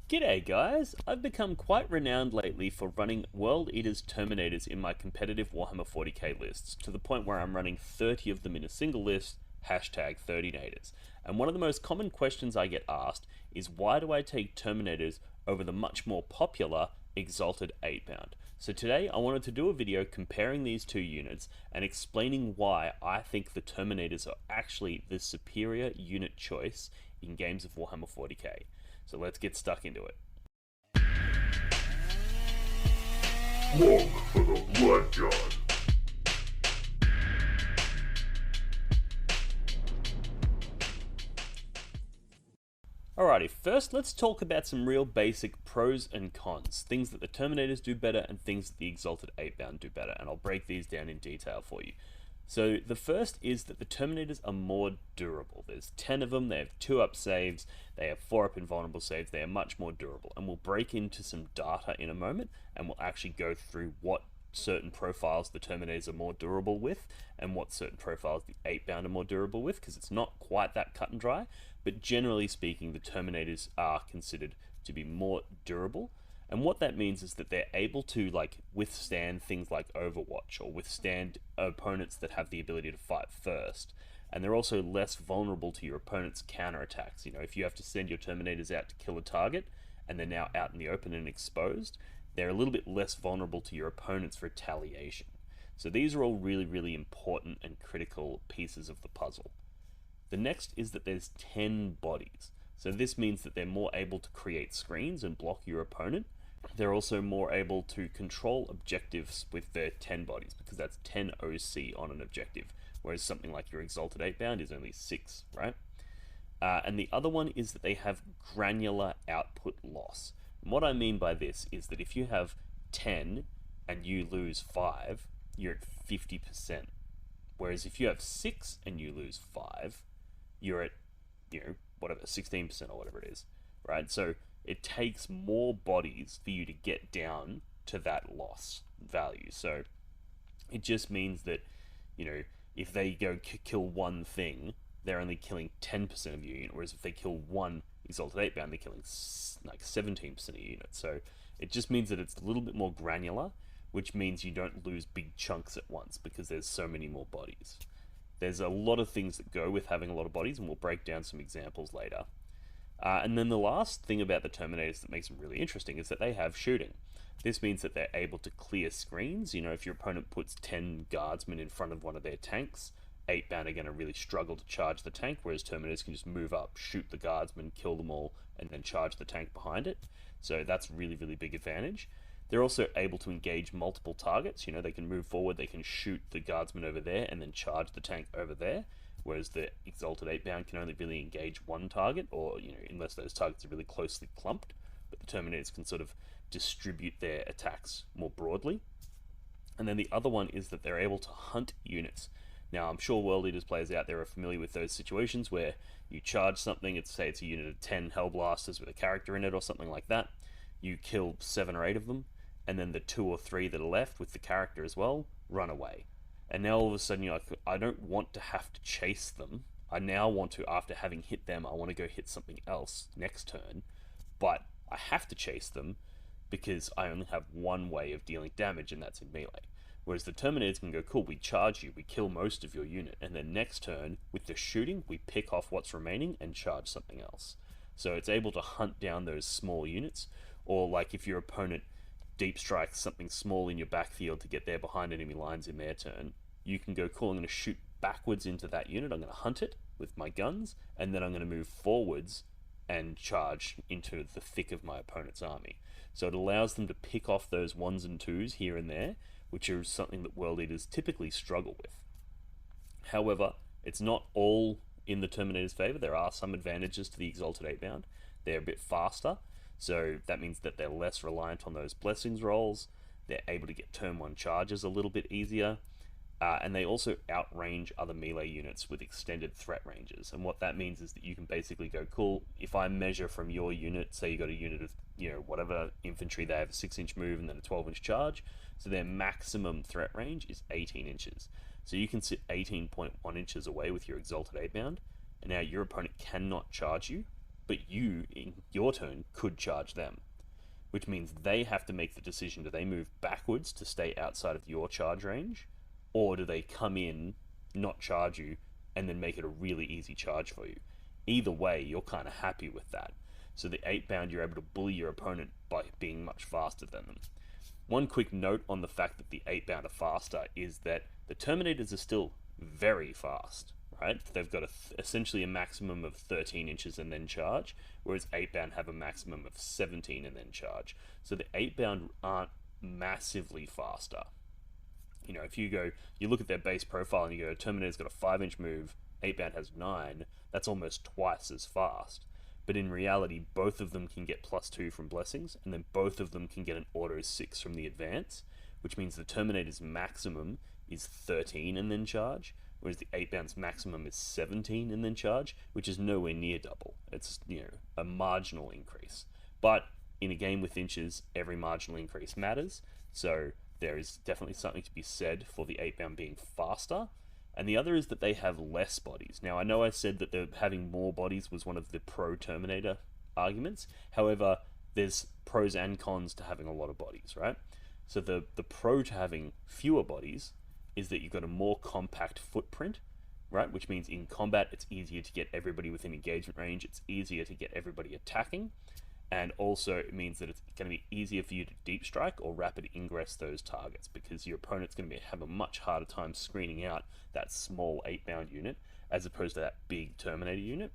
G'day guys! I've become quite renowned lately for running World Eater's Terminators in my competitive Warhammer 40k lists, to the point where I'm running 30 of them in a single list, hashtag 30nators. And one of the most common questions I get asked is why do I take Terminators over the much more popular Exalted Eightbound? So today I wanted to do a video comparing these two units and explaining why I think the Terminators are actually the superior unit choice in games of Warhammer 40k. So let's get stuck into it. Look for the Blood God. Alrighty, first let's talk about some real basic pros and cons, things that the Terminators do better and things that the Exalted Eightbound do better, and I'll break these down in detail for you. So the first is that the Terminators are more durable. There's 10 of them, they have 2-up saves, they have 4-up invulnerable saves, they are much more durable. And we'll break into some data in a moment, and we'll actually go through what certain profiles the Terminators are more durable with, and what certain profiles the Eightbound are more durable with, because it's not quite that cut and dry, but generally speaking, the Terminators are considered to be more durable. And what that means is that they're able to withstand things like Overwatch or withstand opponents that have the ability to fight first. And they're also less vulnerable to your opponent's counterattacks. You know, if you have to send your Terminators out to kill a target and they're now out in the open and exposed, they're a little bit less vulnerable to your opponent's retaliation. So these are all really, really important and critical pieces of the puzzle. The next is that there's 10 bodies. So this means that they're more able to create screens and block your opponent. They're also more able to control objectives with their 10 bodies, because that's 10 OC on an objective, whereas something like your Exalted Eightbound is only 6, right? And the other one is that they have granular output loss. And what I mean by this is that if you have 10 and you lose 5, you're at 50%. Whereas if you have 6 and you lose 5, you're at, whatever, 16% or whatever it is, right? So it takes more bodies for you to get down to that loss value. So it just means that, if they go kill one thing, they're only killing 10% of your unit, whereas if they kill one Exalted Eightbound, they're killing like 17% of your unit. So it just means that it's a little bit more granular, which means you don't lose big chunks at once because there's so many more bodies. There's a lot of things that go with having a lot of bodies, and we'll break down some examples later. And then the last thing about the Terminators that makes them really interesting is that they have shooting. This means that they're able to clear screens. If your opponent puts 10 guardsmen in front of one of their tanks, Eightbound are going to really struggle to charge the tank, whereas Terminators can just move up, shoot the guardsmen, kill them all, and then charge the tank behind it. So that's really, really big advantage. They're also able to engage multiple targets. They can move forward, they can shoot the guardsman over there, and then charge the tank over there. Whereas the Exalted Eightbound can only really engage one target, or, unless those targets are really closely clumped. But the Terminators can sort of distribute their attacks more broadly. And then the other one is that they're able to hunt units. Now, I'm sure World Eaters players out there are familiar with those situations where you charge something, say it's a unit of 10 Hellblasters with a character in it or something like that. You kill 7 or 8 of them, and then the 2 or 3 that are left with the character as well run away. And now all of a sudden you're like, I don't want to have to chase them. I now want to, after having hit them, I want to go hit something else next turn. But I have to chase them because I only have one way of dealing damage, and that's in melee. Whereas the Terminators can go, cool, we charge you, we kill most of your unit, and then next turn, with the shooting, we pick off what's remaining and charge something else. So it's able to hunt down those small units, or like if your opponent deep strikes something small in your backfield to get there behind enemy lines in their turn, you can go, cool, I'm going to shoot backwards into that unit, I'm going to hunt it with my guns, and then I'm going to move forwards and charge into the thick of my opponent's army. So it allows them to pick off those 1s and 2s here and there, which is something that World Eaters typically struggle with. However, it's not all in the Terminator's favor. There are some advantages to the Exalted Eightbound. They're a bit faster, so that means that they're less reliant on those blessings rolls. They're able to get turn 1 charges a little bit easier. And they also outrange other melee units with extended threat ranges. And what that means is that you can basically go, cool, if I measure from your unit, say you got a unit of, whatever infantry, they have a 6-inch move and then a 12-inch charge, so their maximum threat range is 18 inches. So you can sit 18.1 inches away with your Exalted Eightbound, and now your opponent cannot charge you, but you, in your turn, could charge them, which means they have to make the decision: do they move backwards to stay outside of your charge range, or do they come in, not charge you, and then make it a really easy charge for you? Either way, you're kind of happy with that. So the 8-bound, you're able to bully your opponent by being much faster than them. One quick note on the fact that the 8-bound are faster is that the Terminators are still very fast, right? They've got essentially a maximum of 13 inches and then charge, whereas 8-bound have a maximum of 17 and then charge. So the 8-bound aren't massively faster. You know, if you look at their base profile and you go, Terminator's got a 5-inch move, 8-bound has 9, that's almost twice as fast. But in reality, both of them can get +2 from blessings, and then both of them can get an auto 6 from the advance, which means the Terminator's maximum is 13 and then charge, whereas the 8-bound's maximum is 17 and then charge, which is nowhere near double. It's, you know, a marginal increase. But in a game with inches, every marginal increase matters, so there is definitely something to be said for the 8-bound being faster. And the other is that they have less bodies. Now, I know I said that having more bodies was one of the pro-Terminator arguments. However, there's pros and cons to having a lot of bodies, right? So the pro to having fewer bodies is that you've got a more compact footprint, right? Which means in combat, it's easier to get everybody within engagement range. It's easier to get everybody attacking. And also it means that it's going to be easier for you to deep strike or rapid ingress those targets, because your opponent's going to have a much harder time screening out that small 8-bound unit as opposed to that big Terminator unit.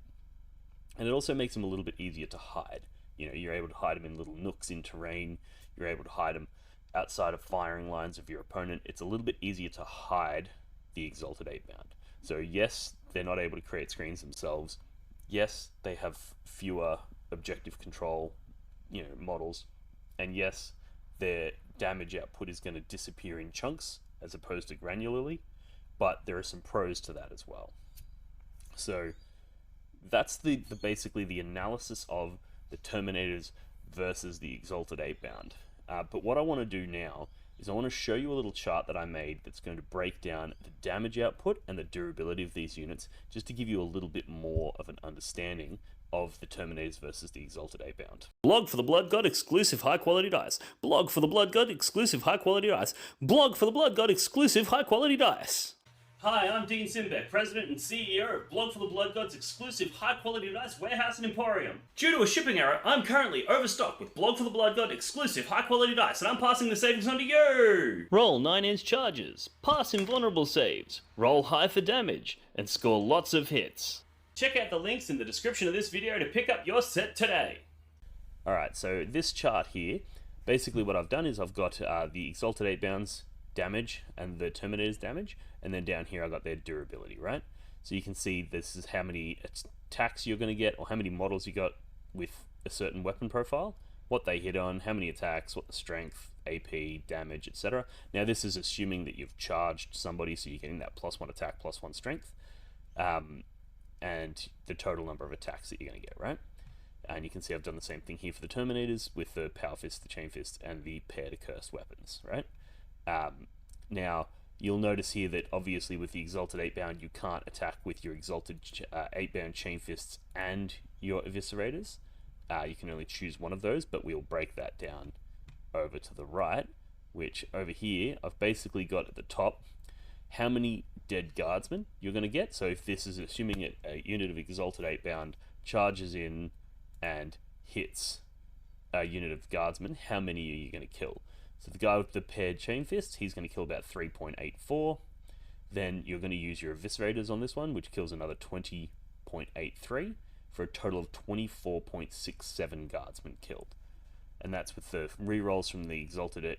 And it also makes them a little bit easier to hide. You know, you're able to hide them in little nooks in terrain. You're able to hide them outside of firing lines of your opponent. It's a little bit easier to hide the Exalted 8-bound. So yes, they're not able to create screens themselves. Yes, they have fewer objective control, you know, models, and yes, their damage output is going to disappear in chunks as opposed to granularly, but there are some pros to that as well. So that's basically the analysis of the Terminators versus the Exalted 8-bound. But what I want to do now is I want to show you a little chart that I made that's going to break down the damage output and the durability of these units, just to give you a little bit more of an understanding of the Terminators versus the Exalted 8-bound. Blog for the Blood God exclusive high quality dice. Blog for the Blood God exclusive high quality dice. Blog for the Blood God exclusive high quality dice. Hi, I'm Dean Simbeck, President and CEO of Blog for the Blood God's exclusive high-quality dice warehouse and emporium. Due to a shipping error, I'm currently overstocked with Blog for the Blood God exclusive high-quality dice, and I'm passing the savings on to you! Roll 9-inch charges, pass invulnerable saves, roll high for damage, and score lots of hits. Check out the links in the description of this video to pick up your set today. Alright, so this chart here, basically what I've done is I've got the Exalted 8-bound's damage and the Terminator's damage, and then down here I got their durability, right? So you can see this is how many attacks you're going to get, or how many models you got with a certain weapon profile, what they hit on, how many attacks, what the strength, AP, damage, etc. Now this is assuming that you've charged somebody, so you're getting that +1 attack, +1 strength, and the total number of attacks that you're going to get, right? And you can see I've done the same thing here for the Terminators with the Power Fist, the Chain Fist, and the paired Accursed weapons, right? Now, you'll notice here that obviously with the Exalted 8-bound, you can't attack with your Exalted 8-bound Chain Fists and your Eviscerators. You can only choose one of those, but we'll break that down over to the right, which over here, I've basically got at the top how many dead guardsmen you're going to get. So if this is assuming a unit of Exalted 8-bound charges in and hits a unit of guardsmen, how many are you going to kill? So the guy with the paired Chain Fist, he's going to kill about 3.84. Then you're going to use your Eviscerators on this one, which kills another 20.83, for a total of 24.67 guardsmen killed. And that's with the rerolls from the Exalted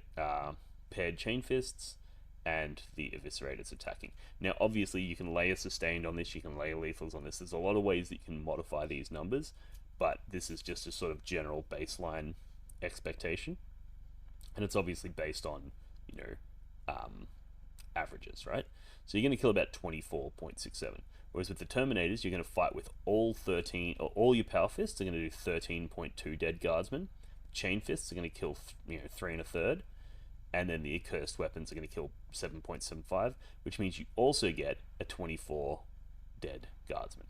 paired Chain Fists and the Eviscerators attacking. Now obviously you can layer sustained on this, you can layer lethals on this. There's a lot of ways that you can modify these numbers, but this is just a sort of general baseline expectation. And it's obviously based on, you know, averages, right? So you're going to kill about 24.67. Whereas with the Terminators, you're going to fight with all 13, or all your Power Fists are going to do 13.2 dead guardsmen. Chain Fists are going to kill, 3 1/3. And then the Accursed weapons are going to kill 7.75, which means you also get a 24 dead guardsmen.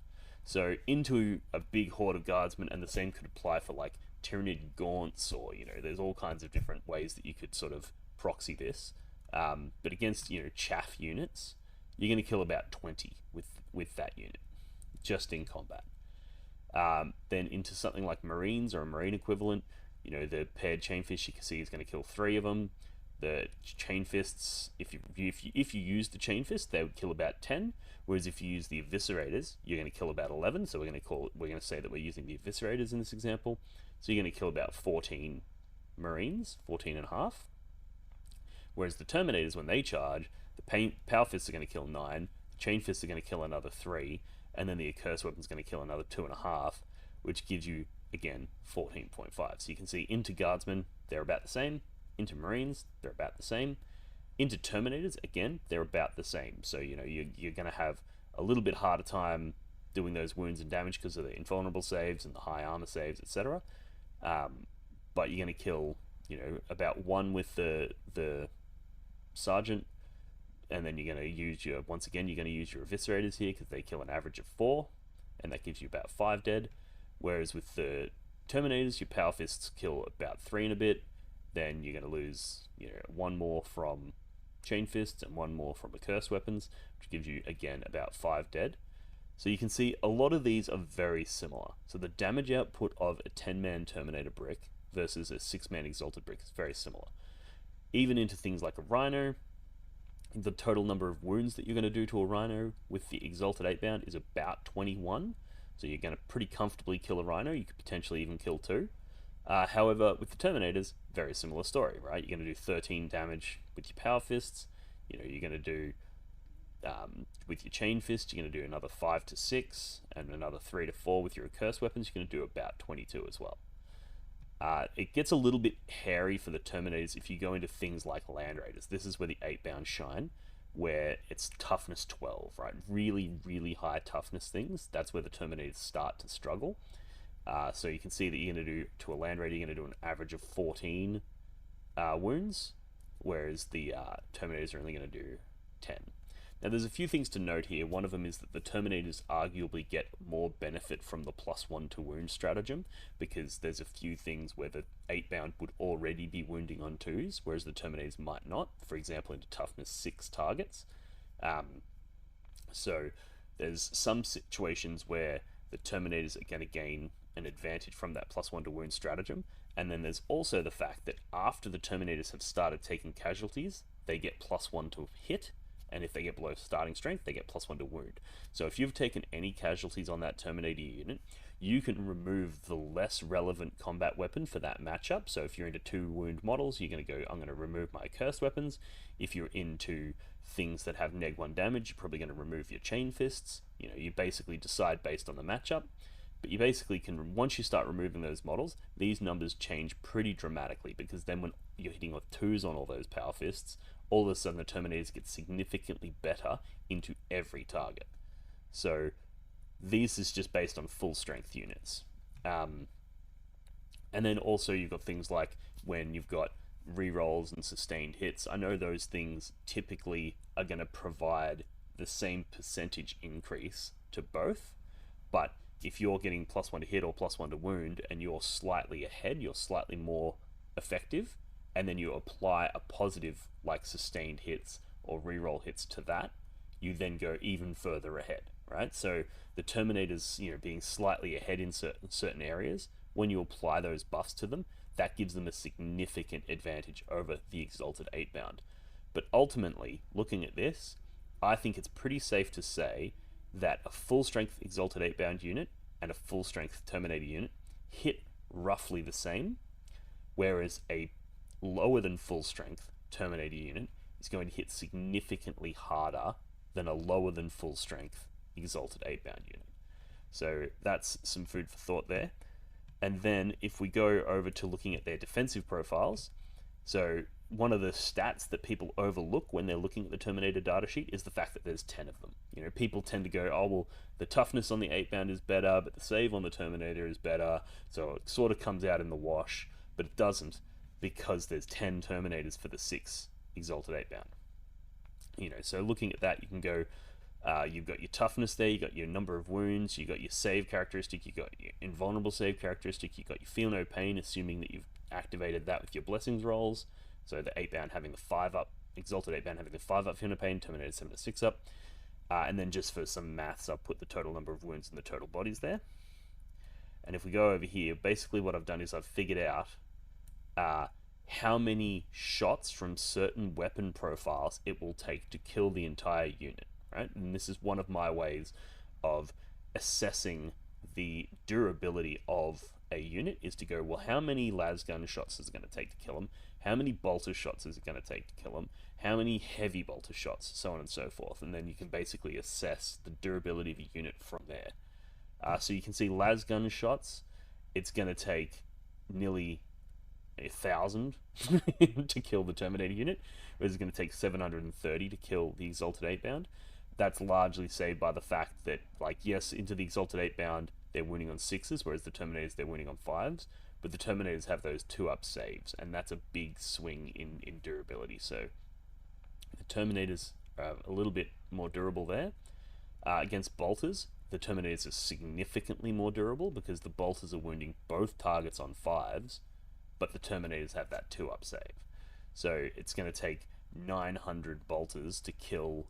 So into a big horde of guardsmen, and the same could apply for like Tyranid gaunts, or there's all kinds of different ways that you could sort of proxy this. But against chaff units, you're going to kill about 20 with that unit, just in combat. Then into something like Marines or a Marine equivalent, the paired Chainfist you can see is going to kill 3 of them. The Chainfists, if you use the Chainfist, they would kill about 10. Whereas if you use the Eviscerators, you're going to kill about 11. So we're going to say that we're using the Eviscerators in this example. So you're going to kill about 14 Marines, 14 and a half. Whereas the Terminators, when they charge, the Power Fists are going to kill 9, the Chain Fists are going to kill another 3, and then the Accursed Weapon's going to kill another 2.5, which gives you, again, 14.5. So you can see into Guardsmen, they're about the same. Into Marines, they're about the same. Into Terminators, again, they're about the same. So, you're going to have a little bit harder time doing those wounds and damage because of the invulnerable saves and the high armor saves, etc. But you're going to kill, about 1 with the Sergeant, and then you're going to use your Eviscerators here because they kill an average of 4, and that gives you about 5 dead. Whereas with the Terminators, your Power Fists kill about 3 and a bit. Then you're going to lose 1 more from Chain Fists and 1 more from Accursed Weapons, which gives you again about 5 dead. So you can see a lot of these are very similar. So the damage output of a 10-man Terminator brick versus a 6-man Exalted brick is very similar. Even into things like a Rhino, the total number of wounds that you're going to do to a Rhino with the Exalted 8-bound is about 21. So you're going to pretty comfortably kill a Rhino. You could potentially even kill 2. However, with the Terminators, very similar story, right? You're going to do 13 damage with your Power Fists. You're going to do, with your Chain Fist, you're going to do another 5 to 6, and another 3 to 4 with your Accursed Weapons. You're going to do about 22 as well. It gets a little bit hairy for the Terminators if you go into things like Land Raiders. This is where the 8-bound shine, where it's toughness 12, right? Really, really high toughness things. That's where the Terminators start to struggle. So you can see that you're going to do, to a Land Raider, you're going to do an average of 14 wounds, whereas the Terminators are only going to do 10. Now there's a few things to note here. One of them is that the Terminators arguably get more benefit from the +1 to wound stratagem, because there's a few things where the 8-bound would already be wounding on 2s, whereas the Terminators might not, for example into toughness 6 targets. So there's some situations where the Terminators are going to gain an advantage from that +1 to wound stratagem, and then there's also the fact that after the Terminators have started taking casualties, they get +1 to hit, and if they get below starting strength, they get +1 to wound. So if you've taken any casualties on that Terminator unit, you can remove the less relevant combat weapon for that matchup. So if you're into 2 wound models, you're going to go, I'm going to remove my Accursed Weapons. If you're into things that have -1 damage, you're probably going to remove your Chain Fists. You basically decide based on the matchup. But you basically can, once you start removing those models, these numbers change pretty dramatically, because then when you're hitting with 2s on all those Power Fists, all of a sudden the Terminators get significantly better into every target. So this is just based on full strength units. And then also you've got things like when you've got rerolls and sustained hits. I know those things typically are going to provide the same percentage increase to both, but if you're getting +1 to hit or +1 to wound and you're slightly ahead, you're slightly more effective, and then you apply a positive like sustained hits or reroll hits to that, you then go even further ahead, right? So the Terminators, being slightly ahead in certain areas, when you apply those buffs to them, that gives them a significant advantage over the Exalted 8-bound. But ultimately, looking at this, I think it's pretty safe to say that a full strength Exalted 8-bound unit and a full strength Terminator unit hit roughly the same, whereas a lower than full strength Terminator unit is going to hit significantly harder than a lower than full strength Exalted 8-bound unit. So that's some food for thought there. And then if we go over to looking at their defensive profiles, so one of the stats that people overlook when they're looking at the Terminator datasheet is the fact that there's 10 of them. People tend to go, oh, well, the toughness on the 8-bound is better, but the save on the Terminator is better, so it sort of comes out in the wash, but it doesn't, because there's 10 Terminators for the 6 Exalted 8-bound. So looking at that, you can go, You've got your toughness there, you've got your number of wounds, you've got your save characteristic, you've got your invulnerable save characteristic, you've got your feel no pain, assuming that you've activated that with your blessings rolls. So the 8-bound having the 5 up, Exalted 8-bound having the 5 up feel no pain, Terminator 7 to 6 up. And then just for some maths, I'll put the total number of wounds and the total bodies there. And if we go over here, basically what I've done is I've figured out how many shots from certain weapon profiles it will take to kill the entire unit, right? And this is one of my ways of assessing the durability of a unit, is to go, well, how many lasgun shots is it going to take to kill them? How many bolter shots is it going to take to kill them? How many heavy bolter shots? So on and so forth. And then you can basically assess the durability of a unit from there. So you can see lasgun shots, it's going to take nearly 1,000 to kill the Terminator unit, whereas it's going to take 730 to kill the Exalted 8-bound. That's largely saved by the fact that, like, yes, into the Exalted 8-bound, they're winning on 6s, whereas the Terminators, they're winning on 5s, but the Terminators have those 2-up saves, and that's a big swing in durability. So the Terminators are a little bit more durable there. Against bolters, the Terminators are significantly more durable because the bolters are wounding both targets on 5s, but the Terminators have that 2-up save. So it's going to take 900 bolters to kill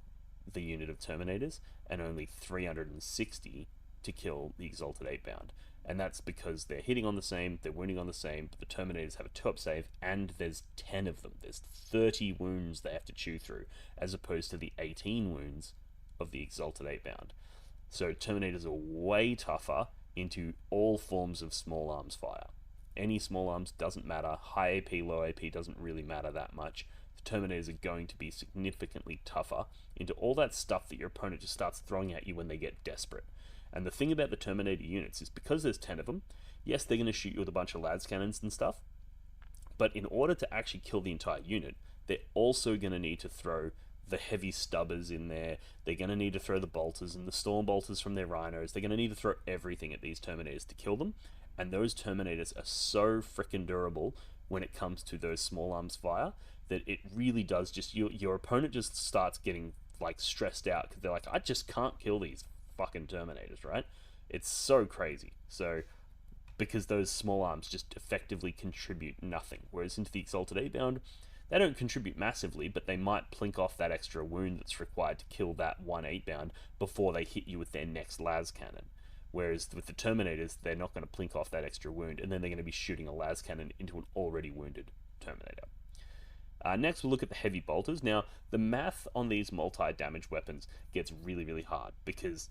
the unit of Terminators, and only 360 to kill the Exalted 8-bound. And that's because they're hitting on the same, they're wounding on the same, but the Terminators have a 2-up save, and there's 10 of them. There's 30 wounds they have to chew through, as opposed to the 18 wounds of the Exalted 8-bound. So Terminators are way tougher into all forms of small arms fire. Any small arms doesn't matter. High AP, low AP doesn't really matter that much. The Terminators are going to be significantly tougher into all that stuff that your opponent just starts throwing at you when they get desperate. And the thing about the Terminator units is, because there's 10 of them, yes, they're going to shoot you with a bunch of las cannons and stuff, but in order to actually kill the entire unit, they're also going to need to throw the heavy stubbers in there. They're going to need to throw the bolters and the storm bolters from their rhinos. They're going to need to throw everything at these Terminators to kill them. And those Terminators are so freaking durable when it comes to those small arms fire that it really does just, your opponent just starts getting, like, stressed out because they're like, I just can't kill these fucking Terminators, right? It's so crazy. So because those small arms just effectively contribute nothing, whereas into the Exalted 8-bound, they don't contribute massively, but they might plink off that extra wound that's required to kill that one 8-bound before they hit you with their next las cannon. Whereas with the Terminators, they're not going to plink off that extra wound, and then they're going to be shooting a las cannon into an already wounded Terminator. Next, we'll look at the heavy bolters. Now, the math on these multi-damage weapons gets really, really hard, because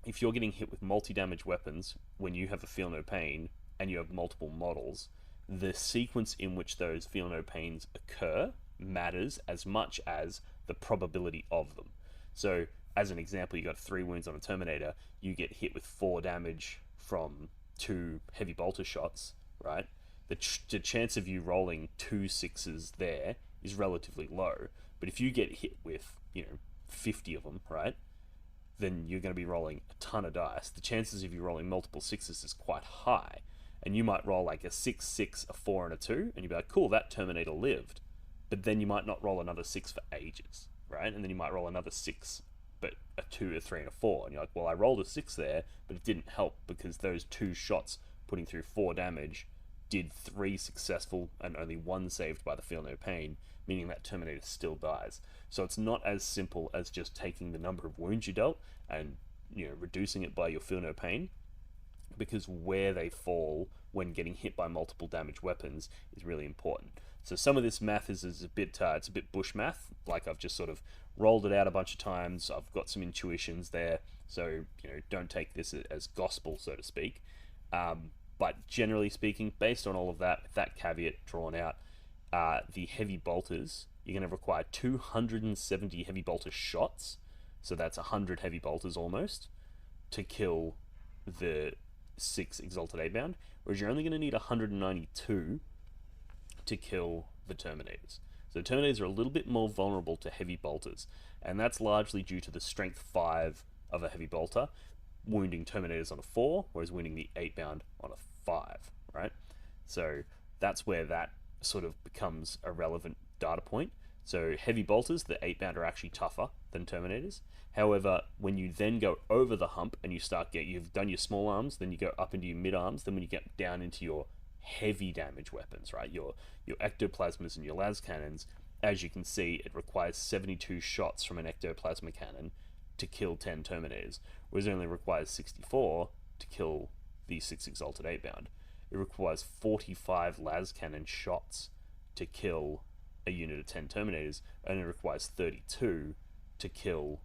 if you're getting hit with multi-damage weapons when you have a feel no pain and you have multiple models, the sequence in which those feel no pains occur matters as much as the probability of them. So, as an example, you got 3 wounds on a Terminator, you get hit with 4 damage from 2 heavy bolter shots, right? The chance of you rolling 2 6s there is relatively low. But if you get hit with, 50 of them, right, then you're going to be rolling a ton of dice. The chances of you rolling multiple 6s is quite high. And you might roll like a 6, 6, a 4, and a 2, and you'd be like, cool, that Terminator lived. But then you might not roll another 6 for ages, right? And then you might roll another 6, but a 2, a 3, and a 4. And you're like, well, I rolled a 6 there, but it didn't help because those 2 shots putting through 4 damage did 3 successful and only 1 saved by the feel no pain, meaning that Terminator still dies. So it's not as simple as just taking the number of wounds you dealt and reducing it by your feel no pain, because where they fall when getting hit by multiple damage weapons is really important. So some of this math is a bit it's a bit bush math. Like, I've just sort of rolled it out a bunch of times. I've got some intuitions there, so don't take this as gospel, so to speak. But generally speaking, based on all of that, with that caveat drawn out, the heavy bolters, you're going to require 270 heavy bolter shots, so that's 100 heavy bolters almost, to kill the 6 Exalted 8-bound, whereas you're only going to need 192 to kill the Terminators. So the Terminators are a little bit more vulnerable to heavy bolters, and that's largely due to the strength 5 of a heavy bolter wounding Terminators on a 4, whereas wounding the 8-bound on a 5, right? So that's where that sort of becomes a relevant data point. So heavy bolters, the 8-bound, are actually tougher than Terminators. However, when you then go over the hump and you've done your small arms, then you go up into your mid arms, then when you get down into your heavy damage weapons, right, your ectoplasmas and your las cannons, as you can see, it requires 72 shots from an ectoplasma cannon to kill 10 Terminators, whereas it only requires 64 to kill the 6 Exalted 8-bound. It requires 45 las cannon shots to kill a unit of 10 Terminators, and it requires 32 to kill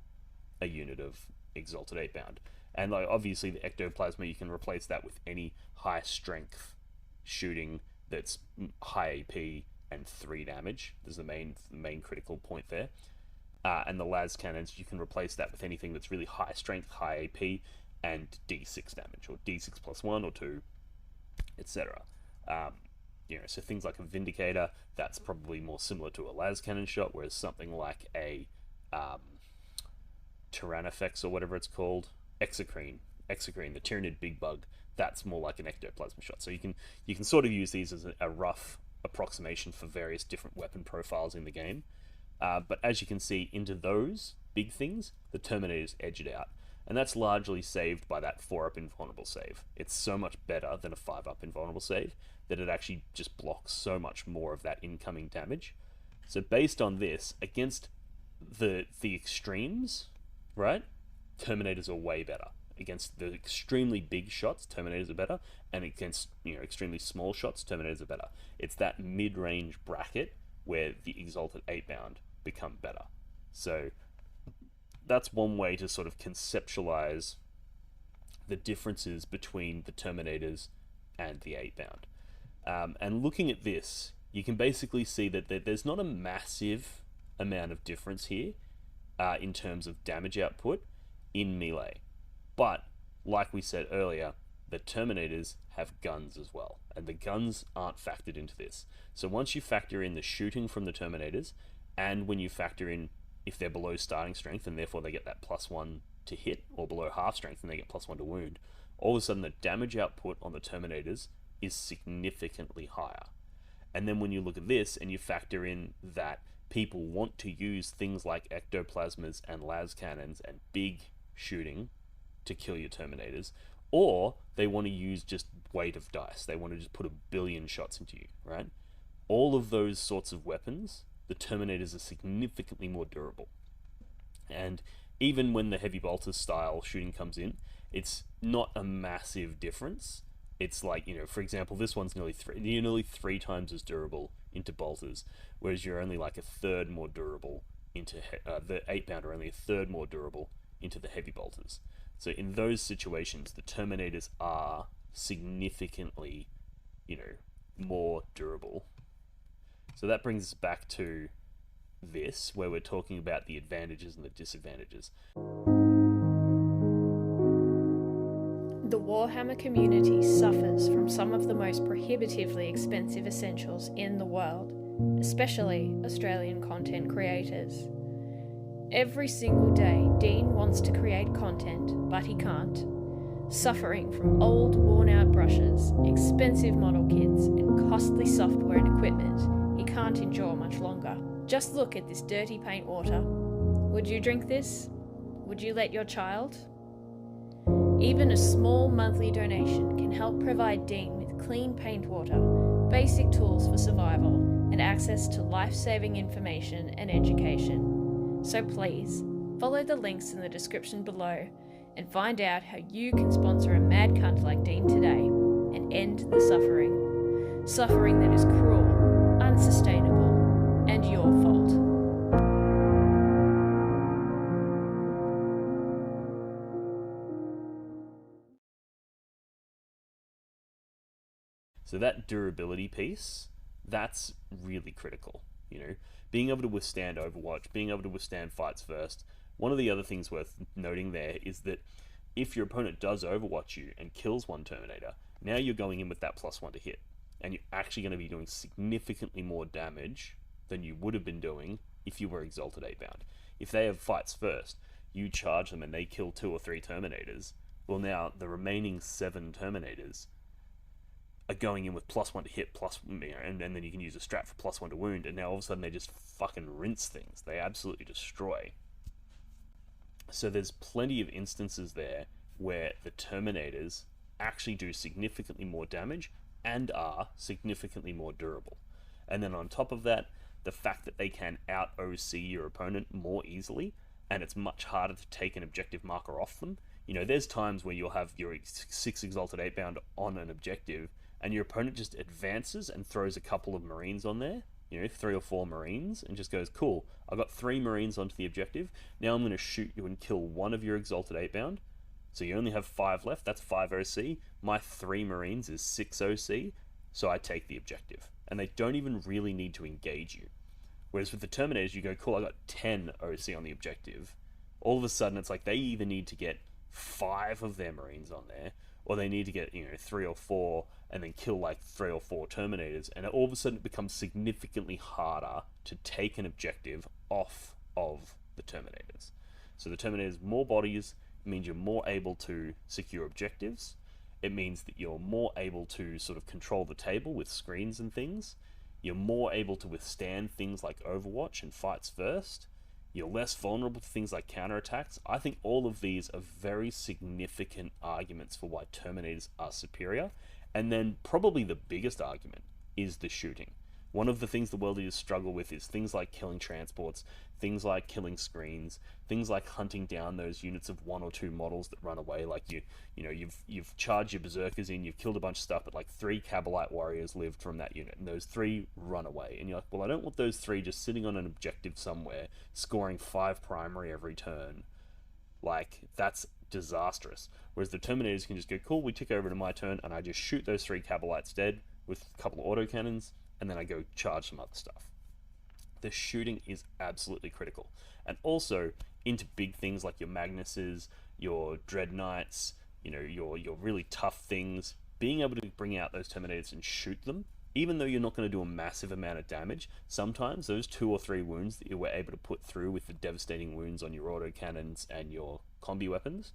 a unit of Exalted 8-bound. And like obviously the ectoplasma, you can replace that with any high strength shooting that's high AP and 3 damage. There's the main critical point there. And the las cannons, you can replace that with anything that's really high strength, high AP, and D6 damage, or D6 plus 1 or 2, etc. So things like a Vindicator, that's probably more similar to a las cannon shot, whereas something like a Tyrannofex or whatever it's called, Exocrine, the Tyranid Big Bug, that's more like an ectoplasma shot. So you can sort of use these as a rough approximation for various different weapon profiles in the game. But as you can see, into those big things, the Terminators edge it out. And that's largely saved by that 4-up invulnerable save. It's so much better than a 5-up invulnerable save that it actually just blocks so much more of that incoming damage. So based on this, against the extremes, right, Terminators are way better. Against the extremely big shots, Terminators are better, and against extremely small shots, Terminators are better. It's that mid-range bracket where the Exalted 8-bound become better. So that's one way to sort of conceptualize the differences between the Terminators and the 8-bound. And looking at this, you can basically see that there's not a massive amount of difference here in terms of damage output in melee. But, like we said earlier, the Terminators have guns as well, and the guns aren't factored into this. So once you factor in the shooting from the Terminators, and when you factor in if they're below starting strength and therefore they get that +1 to hit, or below half strength and they get +1 to wound, all of a sudden the damage output on the Terminators is significantly higher. And then when you look at this and you factor in that people want to use things like ectoplasmas and las cannons and big shooting to kill your Terminators, or they want to use just weight of dice, they want to just put 1 billion shots into you, right? All of those sorts of weapons, the Terminators are significantly more durable. And even when the heavy bolter style shooting comes in, it's not a massive difference. It's like, for example, this one's nearly 3 times as durable into bolters, whereas you're only like a third more durable into the 8-bound are only a third more durable into the heavy bolters. So in those situations, the Terminators are significantly, more durable. So that brings us back to this, where we're talking about the advantages and the disadvantages. The Warhammer community suffers from some of the most prohibitively expensive essentials in the world, especially Australian content creators. Every single day, Dean wants to create content, but he can't. Suffering from old, worn-out brushes, expensive model kits, and costly software and equipment he can't endure much longer. Just look at this dirty paint water. Would you drink this? Would you let your child? Even a small monthly donation can help provide Dean with clean paint water, basic tools for survival, and access to life-saving information and education. So please, follow the links in the description below and find out how you can sponsor a mad cunt like Dean today and end the suffering. Suffering that is cruel, unsustainable, and your fault. So that durability piece, that's really critical. Being able to withstand Overwatch, being able to withstand fights first. One of the other things worth noting there is that if your opponent does Overwatch you and kills one Terminator, now you're going in with that +1 to hit, and you're actually going to be doing significantly more damage than you would have been doing if you were Exalted 8-bound. If they have fights first, you charge them and they kill 2 or 3 Terminators, well now the remaining 7 Terminators are going in with +1 to hit, and then you can use a strat for +1 to wound, and now all of a sudden they just fucking rinse things. They absolutely destroy. So there's plenty of instances there where the Terminators actually do significantly more damage and are significantly more durable. And then on top of that, the fact that they can out OC your opponent more easily, and it's much harder to take an objective marker off them. There's times where you'll have your 6 Exalted 8-bound on an objective, and your opponent just advances and throws a couple of Marines on there, 3 or 4 Marines, and just goes, cool, I got 3 Marines onto the objective, now I'm going to shoot you and kill one of your Exalted 8-bound, so you only have 5 left, that's 5 OC, my 3 Marines is 6 OC, so I take the objective. And they don't even really need to engage you. Whereas with the Terminators, you go, cool, I got 10 OC on the objective. All of a sudden, it's like they either need to get 5 of their Marines on there, or they need to get 3 or 4 and then kill like 3 or 4 Terminators, and all of a sudden it becomes significantly harder to take an objective off of the Terminators. So the Terminators, more bodies means you're more able to secure objectives. It means that you're more able to sort of control the table with screens and things. You're more able to withstand things like Overwatch and fights first. You're less vulnerable to things like counterattacks. I think all of these are very significant arguments for why Terminators are superior. And then probably the biggest argument is the shooting. One of the things the World Eaters struggle with is things like killing transports, things like killing screens, things like hunting down those units of 1 or 2 models that run away. Like you've charged your berserkers in, you've killed a bunch of stuff, but like 3 Kabalite warriors lived from that unit, and those 3 run away. And you're like, well, I don't want those 3 just sitting on an objective somewhere, scoring 5 primary every turn. Like, that's disastrous. Whereas the Terminators can just go, cool, we tick over to my turn, and I just shoot those 3 Kabalites dead with a couple of autocannons, and then I go charge some other stuff. The shooting is absolutely critical. And also, into big things like your Magnuses, your Dread Knights, your really tough things, being able to bring out those Terminators and shoot them, even though you're not going to do a massive amount of damage, sometimes those 2 or 3 wounds that you were able to put through with the devastating wounds on your autocannons and your combi weapons,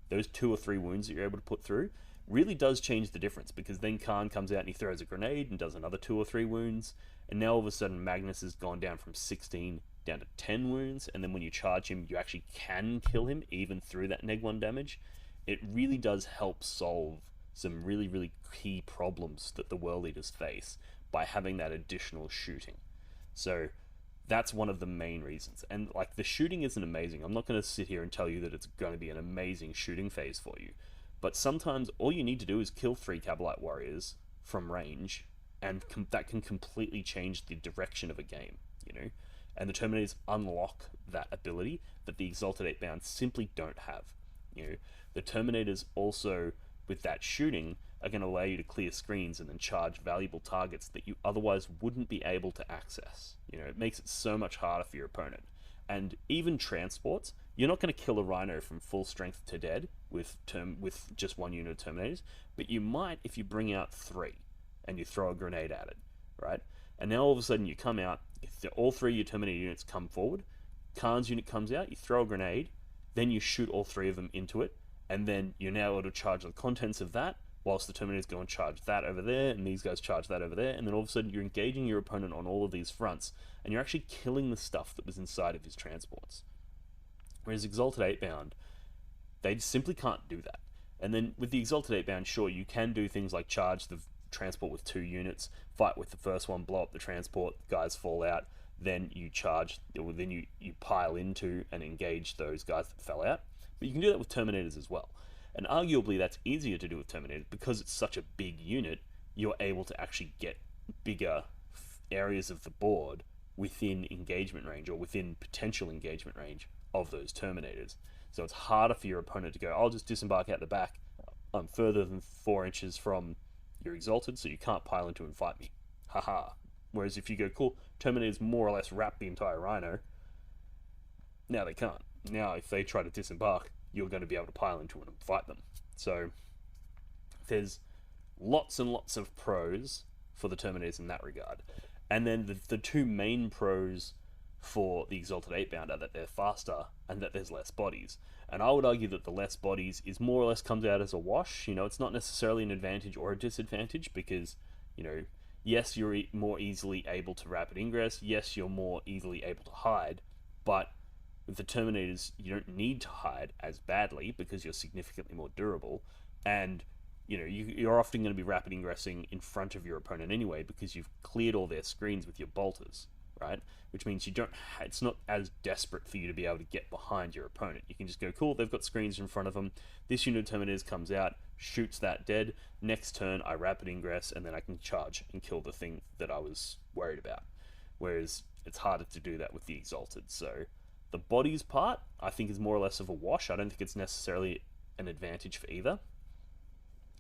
those 2 or 3 wounds that you're able to put through really does change the difference, because then Khan comes out and he throws a grenade and does another 2 or 3 wounds, and now all of a sudden Magnus has gone down from 16 down to 10 wounds, and then when you charge him, you actually can kill him even through that neg 1 damage. It really does help solve some really, really key problems that the World Eaters face by having that additional shooting. So that's one of the main reasons. And like, the shooting isn't amazing. I'm not going to sit here and tell you that it's going to be an amazing shooting phase for you. But sometimes all you need to do is kill 3 Kabalite warriors from range, and that can completely change the direction of a game, And the Terminators unlock that ability that the Exalted 8-bound simply don't have. The Terminators also, with that shooting, are going to allow you to clear screens and then charge valuable targets that you otherwise wouldn't be able to access. It makes it so much harder for your opponent. And even transports, you're not going to kill a Rhino from full strength to dead with just 1 unit of Terminators, but you might if you bring out 3 and you throw a grenade at it, right? And now all of a sudden you come out, all 3 of your Terminator units come forward, Khan's unit comes out, you throw a grenade, then you shoot all 3 of them into it, and then you're now able to charge the contents of that, whilst the Terminators go and charge that over there, and these guys charge that over there, and then all of a sudden you're engaging your opponent on all of these fronts, and you're actually killing the stuff that was inside of his transports. Whereas Exalted 8-bound, they simply can't do that. And then with the Exalted 8-bound, sure, you can do things like charge the transport with 2 units, fight with the first one, blow up the transport, guys fall out, then you charge, then you pile into and engage those guys that fell out. But you can do that with Terminators as well. And arguably that's easier to do with Terminators because it's such a big unit, you're able to actually get bigger areas of the board within engagement range, or within potential engagement range of those Terminators. So it's harder for your opponent to go, I'll just disembark out the back, I'm further than 4 inches from your Exalted, so you can't pile into and fight me. Haha. Whereas if you go, cool, Terminators more or less wrap the entire Rhino, now they can't. Now if they try to disembark, you're going to be able to pile into it and fight them. So there's lots and lots of pros for the Terminators in that regard. And then the 2 main pros for the Exalted 8-bound are that they're faster and that there's less bodies. And I would argue that the less bodies is more or less comes out as a wash. It's not necessarily an advantage or a disadvantage because, yes, you're more easily able to rapid ingress. Yes, you're more easily able to hide. But with the Terminators, you don't need to hide as badly because you're significantly more durable. And, you're often going to be rapid ingressing in front of your opponent anyway because you've cleared all their screens with your bolters, right? Which means it's not as desperate for you to be able to get behind your opponent. You can just go, cool, they've got screens in front of them. This unit of Terminators comes out, shoots that dead. Next turn, I rapid ingress, and then I can charge and kill the thing that I was worried about. Whereas it's harder to do that with the Exalted. So the bodies part, I think, is more or less of a wash. I don't think it's necessarily an advantage for either.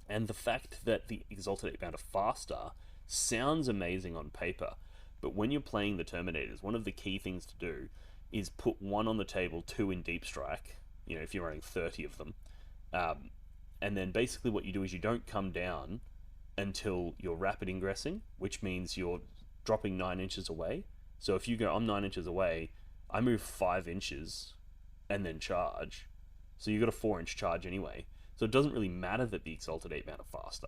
And the fact that the Exalted 8-bound are faster sounds amazing on paper. But when you're playing the Terminators, one of the key things to do is put 1 on the table, 2 in deep strike, if you're running 30 of them. And then basically what you do is you don't come down until you're rapid ingressing, which means you're dropping 9 inches away. So if you go, I'm 9 inches away, I move 5 inches and then charge. So you've got a 4-inch charge anyway. So it doesn't really matter that the Exalted 8-bound are faster,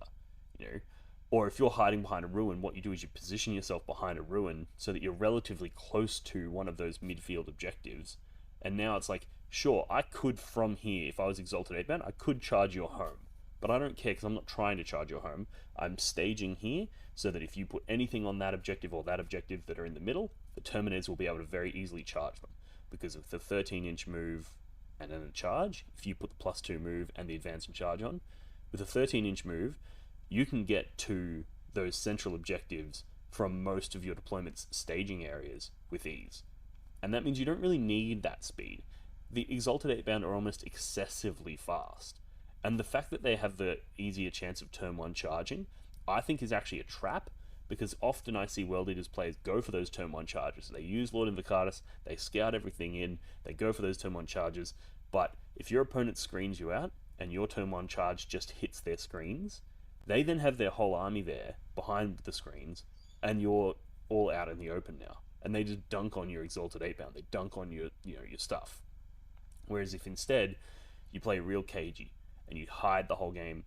Or if you're hiding behind a ruin, what you do is you position yourself behind a ruin so that you're relatively close to one of those midfield objectives. And now it's like, sure, I could from here, if I was Exalted 8-bound, I could charge your home. But I don't care because I'm not trying to charge your home. I'm staging here so that if you put anything on that objective or that objective that are in the middle, the Terminators will be able to very easily charge them. Because of the 13-inch move and then a charge, if you put the +2 move and the advance and charge on, with a 13-inch move, you can get to those central objectives from most of your deployment's staging areas with ease. And that means you don't really need that speed. The Exalted 8-bound are almost excessively fast. And the fact that they have the easier chance of turn 1 charging, I think is actually a trap, because often I see World Eaters players go for those turn 1 charges. They use Lord Invocatus, they scout everything in, they go for those turn 1 charges, but if your opponent screens you out, and your turn 1 charge just hits their screens, they then have their whole army there, behind the screens, and you're all out in the open now. And they just dunk on your Exalted 8-bound, they dunk on your stuff. Whereas if instead, you play real cagey, and you hide the whole game,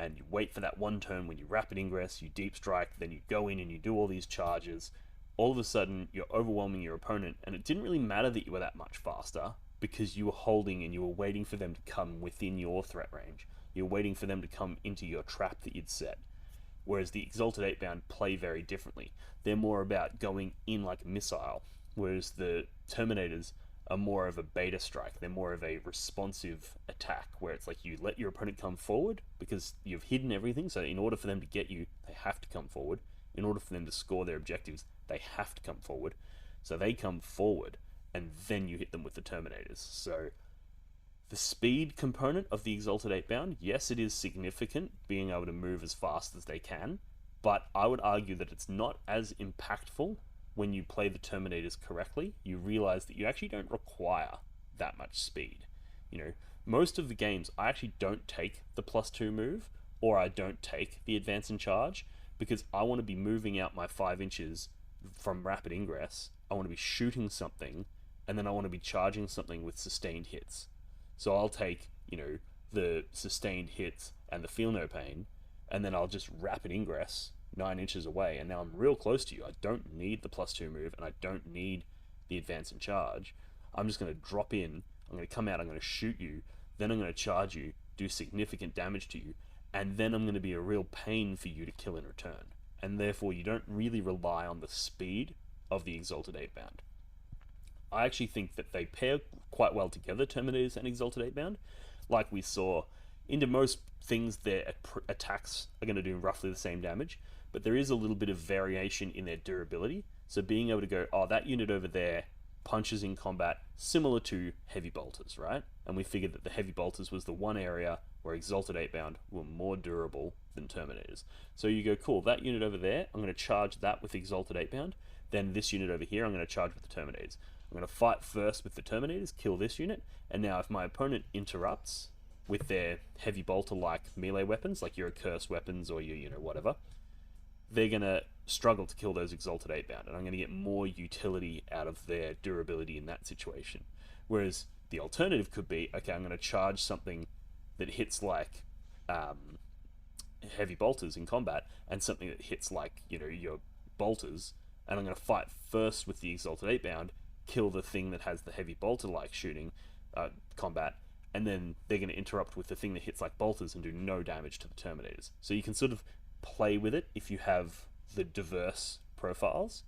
and you wait for that one turn when you rapid ingress, you deep strike, then you go in and you do all these charges, all of a sudden you're overwhelming your opponent, and it didn't really matter that you were that much faster, because you were holding and you were waiting for them to come within your threat range. You're waiting for them to come into your trap that you'd set. Whereas the Exalted 8-bound play very differently. They're more about going in like a missile, whereas the Terminators are more of a beta strike. They're more of a responsive attack, where it's like you let your opponent come forward because you've hidden everything, so in order for them to get you, they have to come forward. In order for them to score their objectives, they have to come forward. So they come forward, and then you hit them with the Terminators. So the speed component of the Exalted 8-bound, yes, it is significant, being able to move as fast as they can, but I would argue that it's not as impactful when you play the Terminators correctly. You realize that you actually don't require that much speed. Most of the games, I actually don't take the +2 move, or I don't take the advance and charge, because I want to be moving out my 5 inches from rapid ingress. I want to be shooting something, and then I want to be charging something with sustained hits. So I'll take, the sustained hits and the feel no pain, and then I'll just rapid ingress 9 inches away, and now I'm real close to you. I don't need the +2 move, and I don't need the advance and charge. I'm just going to drop in, I'm going to come out, I'm going to shoot you, then I'm going to charge you, do significant damage to you, and then I'm going to be a real pain for you to kill in return. And therefore, you don't really rely on the speed of the Exalted 8-bound. I actually think that they pair quite well together, Terminators and Exalted 8-bound. Like we saw, into most things, their attacks are going to do roughly the same damage, but there is a little bit of variation in their durability. So being able to go, oh, that unit over there punches in combat similar to heavy bolters, right? And we figured that the heavy bolters was the one area where Exalted 8-bound were more durable than Terminators. So you go, cool, that unit over there, I'm going to charge that with Exalted 8-bound. Then this unit over here, I'm going to charge with the Terminators. I'm going to fight first with the Terminators, kill this unit, and now if my opponent interrupts with their heavy bolter-like melee weapons, like your accursed weapons or your, whatever, they're going to struggle to kill those Exalted 8-bound, and I'm going to get more utility out of their durability in that situation. Whereas the alternative could be, okay, I'm going to charge something that hits like heavy bolters in combat, and something that hits like, your bolters, and I'm going to fight first with the Exalted 8-bound, kill the thing that has the heavy bolter-like shooting combat, and then they're going to interrupt with the thing that hits like bolters and do no damage to the Terminators. So you can sort of play with it if you have the diverse profiles.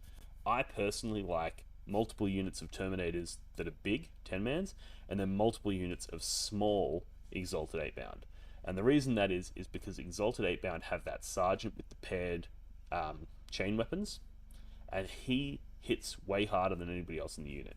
I personally like multiple units of Terminators that are big, 10-mans, and then multiple units of small Exalted 8-bound. And the reason that is because Exalted 8-bound have that Sergeant with the paired chain weapons, and he hits way harder than anybody else in the unit.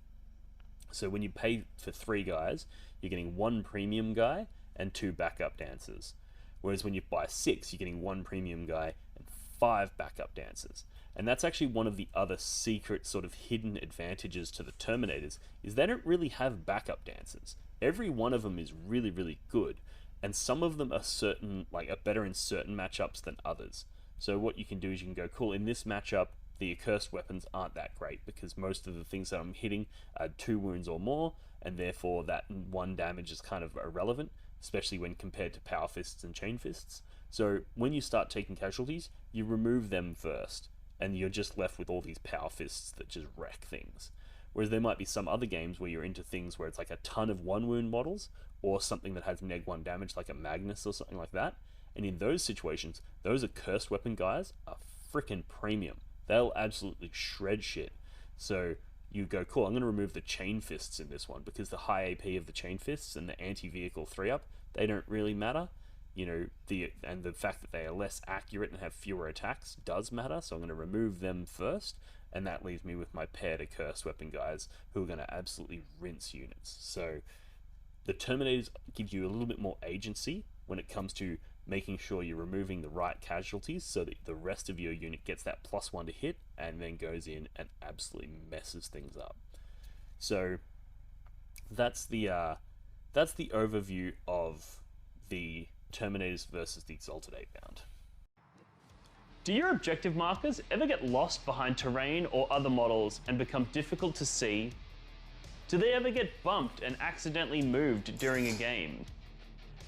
So when you pay for 3 guys, you're getting 1 premium guy and 2 backup dancers. Whereas when you buy 6, you're getting 1 premium guy and 5 backup dancers. And that's actually one of the other secret sort of hidden advantages to the Terminators, is they don't really have backup dancers. Every one of them is really, really good, and some of them are are better in certain matchups than others. So what you can do is you can go, cool, in this matchup, the accursed weapons aren't that great because most of the things that I'm hitting are 2 wounds or more, and therefore that 1 damage is kind of irrelevant, especially when compared to power fists and chain fists. So when you start taking casualties, you remove them first, and you're just left with all these power fists that just wreck things. Whereas there might be some other games where you're into things where it's like a ton of 1 wound models, or something that has -1 damage like a Magnus or something like that. And in those situations, those accursed weapon guys are freaking premium. They'll absolutely shred shit. So you go, cool, I'm going to remove the chain fists in this one, because the high AP of the chain fists and the anti-vehicle 3-up, they don't really matter. And the fact that they are less accurate and have fewer attacks does matter, so I'm going to remove them first, and that leaves me with my paired accursed weapon guys who are going to absolutely rinse units. So the Terminators give you a little bit more agency when it comes to making sure you're removing the right casualties so that the rest of your unit gets that +1 to hit and then goes in and absolutely messes things up. So that's the overview of the Terminators versus the Exalted 8-bound. Do your objective markers ever get lost behind terrain or other models and become difficult to see? Do they ever get bumped and accidentally moved during a game?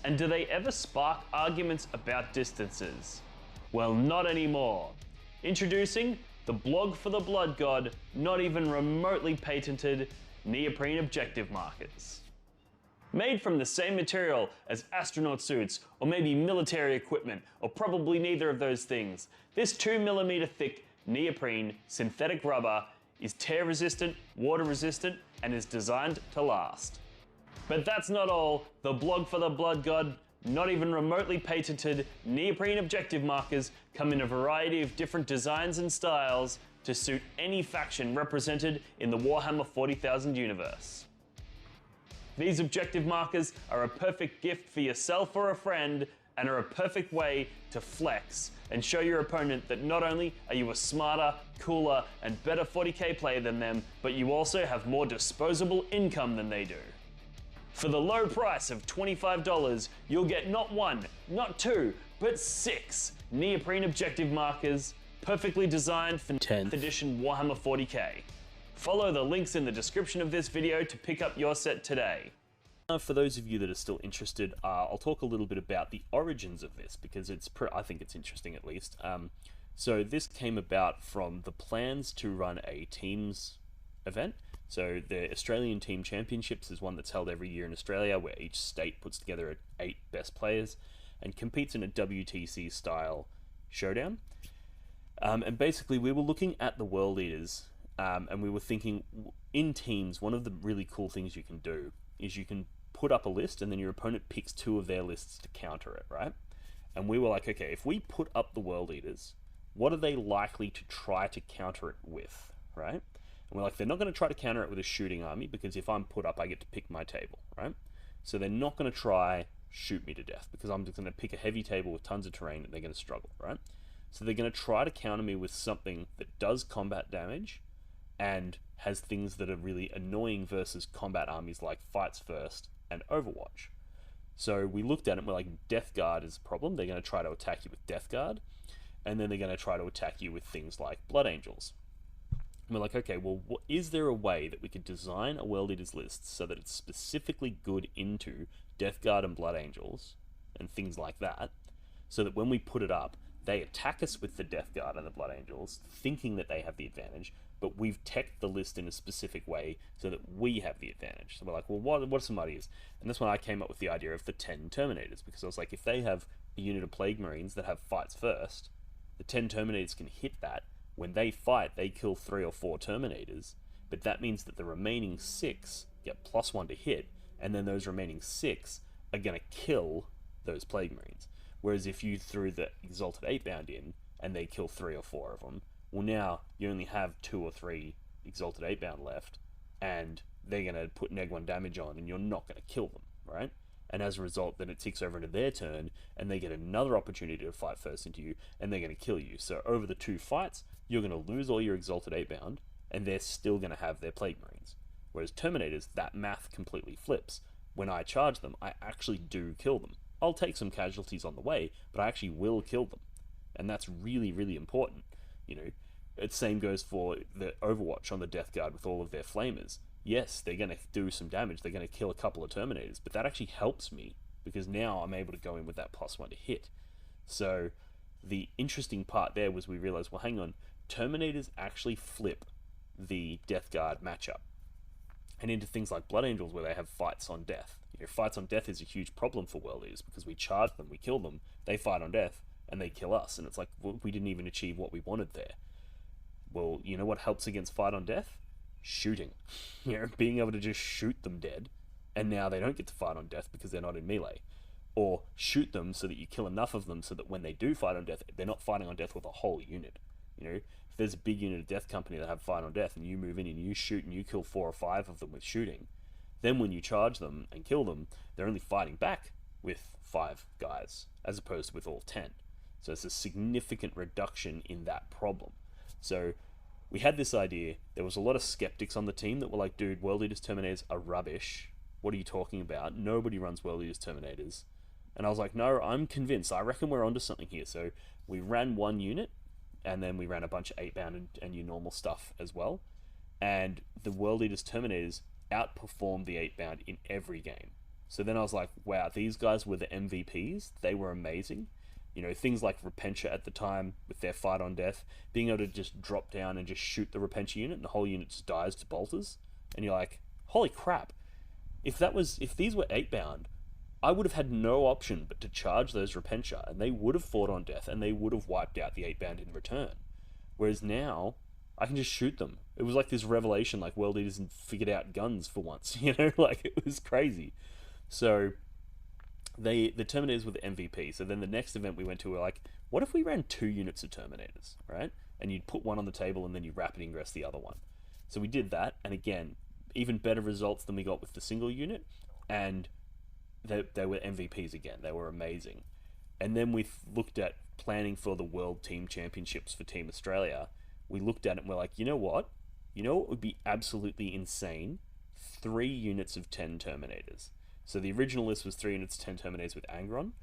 And do they ever spark arguments about distances? Well, not anymore. Introducing the blog for the Blood God, not even remotely patented neoprene objective markers. Made from the same material as astronaut suits, or maybe military equipment, or probably neither of those things, this 2mm thick neoprene synthetic rubber is tear resistant, water resistant, and is designed to last. But that's not all. The blog for the Blood God, not even remotely patented neoprene objective markers come in a variety of different designs and styles to suit any faction represented in the Warhammer 40,000 universe. These objective markers are a perfect gift for yourself or a friend, and are a perfect way to flex and show your opponent that not only are you a smarter, cooler, and better 40k player than them, but you also have more disposable income than they do. For the low price of $25, you'll get not 1, not 2, but 6 neoprene objective markers, perfectly designed for 10th edition Warhammer 40k. Follow the links in the description of this video to pick up your set today. For those of you that are still interested, I'll talk a little bit about the origins of this, because I think it's interesting at least. So this came about from the plans to run a teams event. So the Australian Team Championships is one that's held every year in Australia, where each state puts together 8 best players and competes in a WTC style showdown. And basically we were looking at the world eaters, and we were thinking, in teams, one of the really cool things you can do is you can put up a list, and then your opponent picks 2 of their lists to counter it, right? And we were like, okay, if we put up the world eaters, what are they likely to try to counter it with, right? And we're like, they're not going to try to counter it with a shooting army, because if I'm put up, I get to pick my table, right? So they're not going to try shoot me to death, because I'm just going to pick a heavy table with tons of terrain and they're going to struggle, right? So they're going to try to counter me with something that does combat damage and has things that are really annoying versus combat armies like Fights First and Overwatch. So we looked at it and we're like, Death Guard is a problem. They're going to try to attack you with Death Guard. and then they're going to try to attack you with things like Blood Angels. And we're like, okay, well, is there a way that we could design a World Eaters list so that it's specifically good into Death Guard and Blood Angels and things like that, so that when we put it up, they attack us with the Death Guard and the Blood Angels, thinking that they have the advantage, but we've teched the list in a specific way so that we have the advantage. So we're like, well, what are some ideas? And that's when I came up with the idea of the 10 Terminators, because I was like, if they have a unit of Plague Marines that have fights first, the 10 Terminators can hit that. When they fight, they kill 3 or 4 Terminators, but that means that the remaining 6 get +1 to hit, and then those remaining 6 are going to kill those Plague Marines. Whereas if you threw the Exalted Eightbound in, and they kill 3 or 4 of them, well, now you only have 2 or 3 Exalted Eightbound left, and they're going to put -1 damage on, and you're not going to kill them, right? And as a result, then it ticks over into their turn, and they get another opportunity to fight first into you, and they're going to kill you. So over the 2 fights, you're going to lose all your Exalted Eightbound, and they're still going to have their Plague Marines. Whereas Terminators, that math completely flips. When I charge them, I actually do kill them. I'll take some casualties on the way, but I actually will kill them. And that's really, really important. You know, the same goes for the Overwatch on the Death Guard with all of their flamers. Yes, they're going to do some damage, they're going to kill a couple of Terminators, but that actually helps me, because now I'm able to go in with that +1 to hit. So the interesting part there was we realized, well, hang on, Terminators actually flip the Death Guard matchup, and into things like Blood Angels where they have fights on death. You know, fights on death is a huge problem for World Eaters, because we charge them, we kill them, they fight on death, and they kill us, and it's like, well, we didn't even achieve what we wanted there. Well, you know what helps against fight on death? Shooting. You know, being able to just shoot them dead, and now they don't get to fight on death because they're not in melee. Or shoot them so that you kill enough of them so that when they do fight on death, they're not fighting on death with a whole unit. You know, if there's a big unit of Death Company that have fight on death, and you move in and you shoot and you kill 4 or 5 of them with shooting, then when you charge them and kill them, they're only fighting back with 5 guys, as opposed to with all 10. So it's a significant reduction in that problem. So we had this idea. There was a lot of skeptics on the team that were like, dude, World Eaters Terminators are rubbish. What are you talking about? Nobody runs World Eaters Terminators. And I was like, no, I'm convinced. I reckon we're onto something here. So we ran 1 unit, and then we ran a bunch of 8-bound and your normal stuff as well. And the World Eaters Terminators outperformed the 8-bound in every game. So then I was like, wow, these guys were the MVPs. They were amazing. You know, things like Repentia at the time with their fight on death, being able to just drop down and just shoot the Repentia unit, and the whole unit just dies to bolters. And you're like, holy crap. If these were 8-bound, I would have had no option but to charge those Repentia, and they would have fought on death, and they would have wiped out the 8-bound in return. Whereas now, I can just shoot them. It was like this revelation, like World Eaters figured out guns for once, you know, like it was crazy. So the Terminators were the MVP. So then the next event we went to, we were like, what if we ran 2 units of Terminators, right? And you'd put one on the table and then you rapid ingress the other one. So we did that, and again, even better results than we got with the single unit, and they were MVPs again. They were amazing. And then we looked at planning for the World Team Championships for Team Australia. We looked at it and we're like, you know what? You know what would be absolutely insane? 3 units of 10 Terminators. So the original list was 3 units of 10 Terminators with Angron.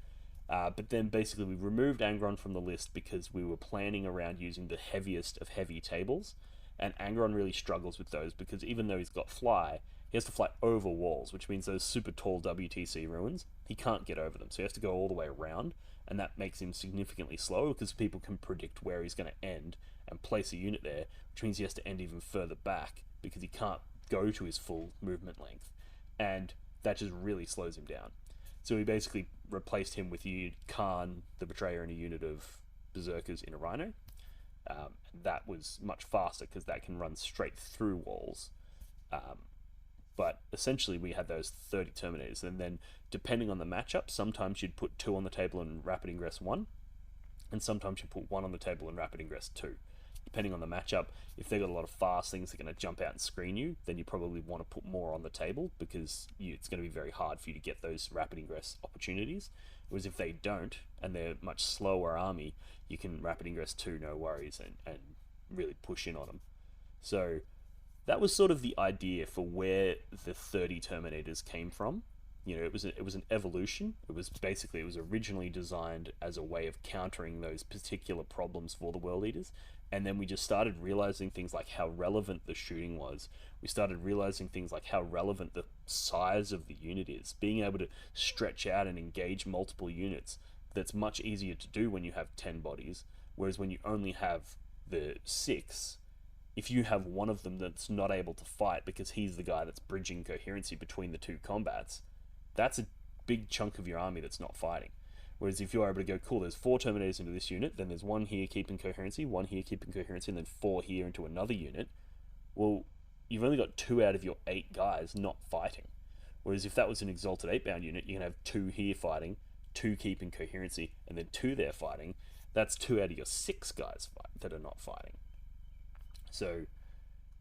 But then basically we removed Angron from the list because we were planning around using the heaviest of heavy tables. And Angron really struggles with those because even though he's got fly, he has to fly over walls, which means those super tall WTC ruins, he can't get over them. So he has to go all the way around, and that makes him significantly slower because people can predict where he's going to end and place a unit there, which means he has to end even further back because he can't go to his full movement length. And that just really slows him down. So we basically replaced him with Khan, the Betrayer, and a unit of Berserkers in a Rhino. That was much faster because that can run straight through walls. But essentially we had those 30 Terminators, and then depending on the matchup, sometimes you'd put 2 on the table and rapid ingress 1, and sometimes you put 1 on the table and rapid ingress 2. Depending on the matchup, if they've got a lot of fast things that are going to jump out and screen you, then you probably want to put more on the table because it's going to be very hard for you to get those rapid ingress opportunities. Whereas if they don't, and they're a much slower army, you can rapid ingress 2, no worries, and really push in on them. So that was sort of the idea for where the 30 Terminators came from. it was an evolution. It was originally designed as a way of countering those particular problems for the world eaters, and then we just started realizing things like how relevant the shooting was. We started realizing things like how relevant the size of the unit is. Being able to stretch out and engage multiple units, that's much easier to do when you have 10 bodies, whereas when you only have the 6, if you have one of them that's not able to fight because he's the guy that's bridging coherency between the two combats, that's a big chunk of your army that's not fighting. Whereas if you're able to go, cool, there's 4 Terminators into this unit, then there's 1 here keeping coherency, 1 here keeping coherency, and then 4 here into another unit, well, you've only got 2 out of your 8 guys not fighting. Whereas if that was an Exalted Eightbound unit, you can have 2 here fighting, 2 keeping coherency, and then 2 there fighting. That's 2 out of your 6 guys that are not fighting. So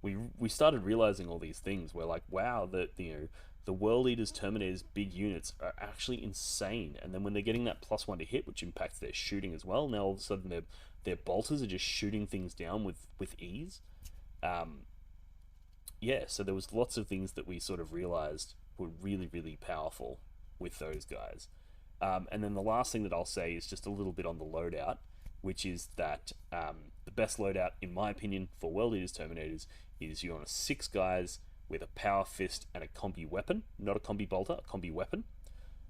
we started realizing all these things. We're like, wow, that the World Eaters Terminators big units are actually insane. And then when they're getting that +1 to hit, which impacts their shooting as well, now all of a sudden their bolters are just shooting things down with ease. Yeah, so there was lots of things that we sort of realized were really, really powerful with those guys. And then the last thing that I'll say is just a little bit on the loadout, which is that the best loadout, in my opinion, for World Eaters Terminators is you're on a 6 guys with a power fist and a combi weapon, not a combi bolter, a combi weapon,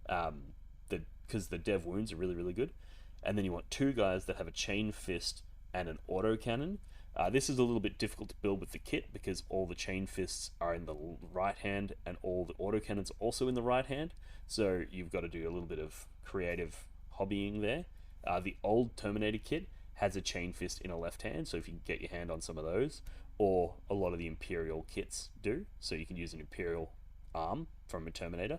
because the dev wounds are really, really good. And then you want 2 guys that have a chain fist and an autocannon. This is a little bit difficult to build with the kit because all the chain fists are in the right hand and all the autocannons are also in the right hand. So you've got to do a little bit of creative hobbying there. The old Terminator kit has a chain fist in a left hand, so if you can get your hand on some of those, or a lot of the Imperial kits do, so you can use an Imperial arm from a Terminator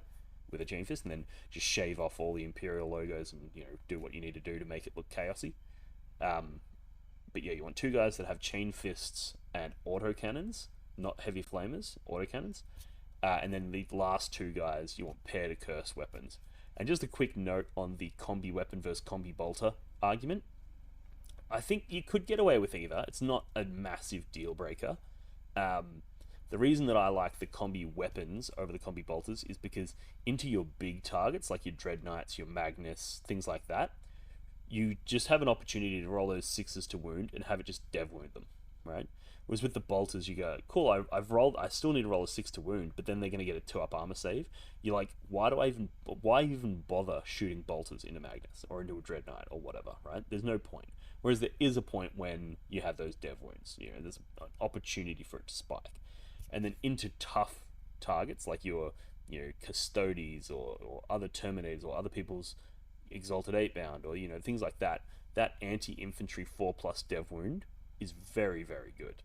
with a chain fist and then just shave off all the Imperial logos and do what you need to do to make it look chaosy. But yeah, you want 2 guys that have chain fists and autocannons, not heavy flamers, autocannons. And then the last 2 guys, you want pair to curse weapons. And just a quick note on the combi weapon versus combi bolter argument. I think you could get away with either. It's not a massive deal breaker. The reason that I like the combi weapons over the combi bolters is because into your big targets, like your Dread Knights, your Magnus, things like that, you just have an opportunity to roll those 6s to wound and have it just dev wound them, right? Whereas with the bolters, you go, cool, I've rolled, I still need to roll a 6 to wound, but then they're going to get a 2-up armor save. You're like, why even bother shooting bolters into Magnus or into a Dread Knight or whatever, right? There's no point. Whereas there is a point when you have those dev wounds. There's an opportunity for it to spike. And then into tough targets like your Custodes or other Terminators or other people's Exalted Eightbound or things like that, that anti-infantry 4+ dev wound is very, very good.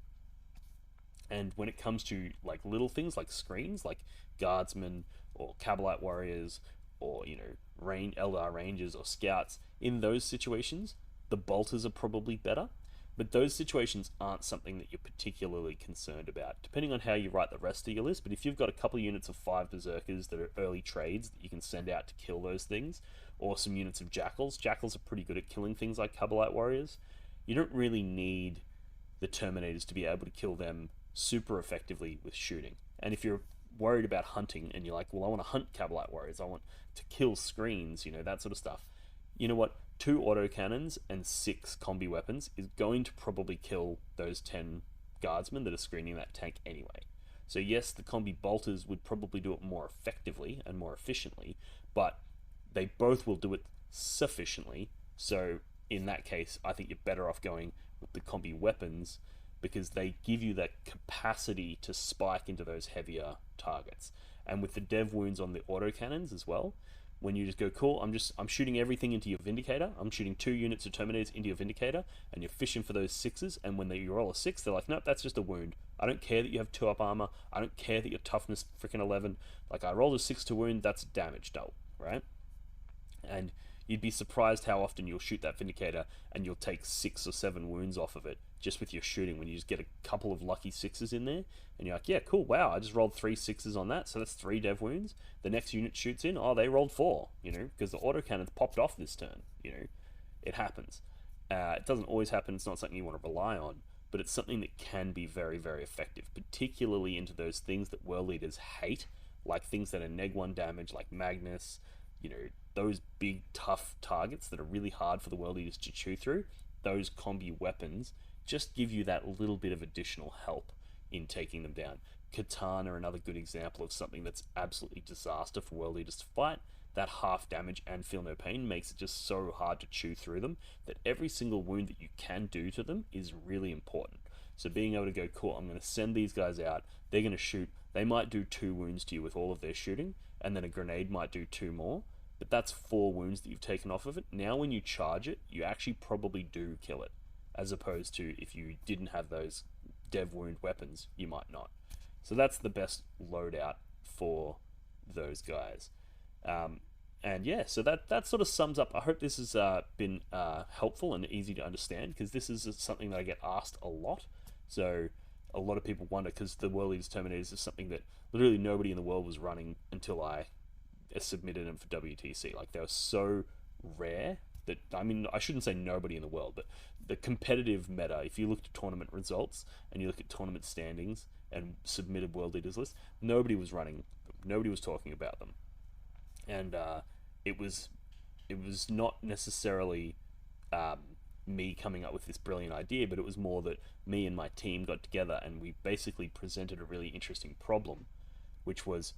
And when it comes to like little things like screens, like guardsmen or Cabalite warriors or Eldar rangers or scouts, in those situations the bolters are probably better. But those situations aren't something that you're particularly concerned about, depending on how you write the rest of your list. But if you've got a couple of units of 5 berserkers that are early trades that you can send out to kill those things, or some units of jackals are pretty good at killing things like Cabalite warriors. You don't really need the Terminators to be able to kill them super effectively with shooting. And if you're worried about hunting and you're like, well, I want to hunt Cabalite warriors, I want to kill screens, that sort of stuff. You know what? 2 autocannons and 6 combi weapons is going to probably kill those 10 guardsmen that are screening that tank anyway. So yes, the combi bolters would probably do it more effectively and more efficiently, but they both will do it sufficiently. So in that case, I think you're better off going with the combi weapons because they give you that capacity to spike into those heavier targets. And with the dev wounds on the autocannons as well, when you just go, cool, I'm shooting everything into your Vindicator, I'm shooting 2 units of Terminators into your Vindicator, and you're fishing for those 6s, and when you roll a 6, they're like, nope, that's just a wound. I don't care that you have 2-up armor, I don't care that your toughness freaking 11, like I rolled a 6 to wound, that's damage dealt, right? And you'd be surprised how often you'll shoot that Vindicator and you'll take 6 or 7 wounds off of it just with your shooting when you just get a couple of lucky 6s in there and you're like, yeah, cool, wow, I just rolled 3 6s on that, so that's 3 dev wounds. The next unit shoots in, oh, they rolled 4, because the autocannons popped off this turn, it happens. It doesn't always happen, it's not something you want to rely on, but it's something that can be very, very effective, particularly into those things that world leaders hate, like things that are neg 1 damage, like Magnus, you know, those big tough targets that are really hard for the World Eaters to chew through, those combi weapons just give you that little bit of additional help in taking them down. Katana, another good example of something that's absolutely disaster for World Eaters to fight. That half damage and feel no pain makes it just so hard to chew through them that every single wound that you can do to them is really important. So being able to go, cool, I'm going to send these guys out, they're going to shoot, they might do 2 wounds to you with all of their shooting, and then a grenade might do 2 more, but that's 4 wounds that you've taken off of it. Now when you charge it, you actually probably do kill it, as opposed to if you didn't have those dev wound weapons, you might not. So that's the best loadout for those guys. And yeah, so that sort of sums up. I hope this has been helpful and easy to understand, because this is something that I get asked a lot. So a lot of people wonder, because the World Eaters Terminators is something that literally nobody in the world was running until I submitted them for WTC. Like, they were so rare that, I mean, I shouldn't say nobody in the world, but the competitive meta, if you looked at tournament results and you look at tournament standings and submitted World Eaters list, nobody was running, nobody was talking about them. And it was not necessarily me coming up with this brilliant idea, but it was more that me and my team got together and we basically presented a really interesting problem, which was,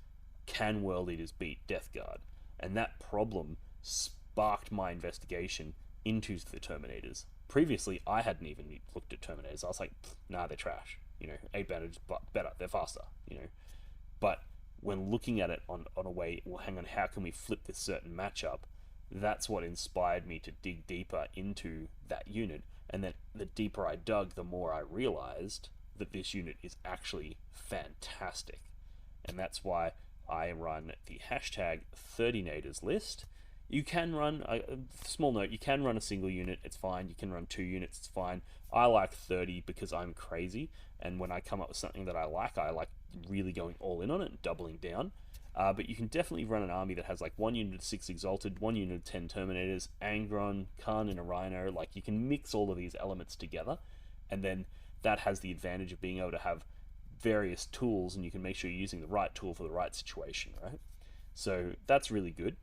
can World Eaters beat Death Guard? And that problem sparked my investigation into the Terminators. Previously, I hadn't even looked at Terminators. I was like, nah, they're trash. You know, Eightbound is better, they're faster, you know. But when looking at it on a way, well, hang on, how can we flip this certain matchup? That's what inspired me to dig deeper into that unit. And then the deeper I dug, the more I realized that this unit is actually fantastic. And that's why I run the hashtag 30nators list. You can run, a small note, you can run a single unit, it's fine. You can run 2 units, it's fine. I like 30 because I'm crazy, and when I come up with something that I like really going all in on it and doubling down. But you can definitely run an army that has like 1 unit of 6 Exalted, 1 unit of 10 Terminators, Angron, Khan in a Rhino. Like, you can mix all of these elements together, and then that has the advantage of being able to have various tools, and you can make sure you're using the right tool for the right situation, right? So that's really good.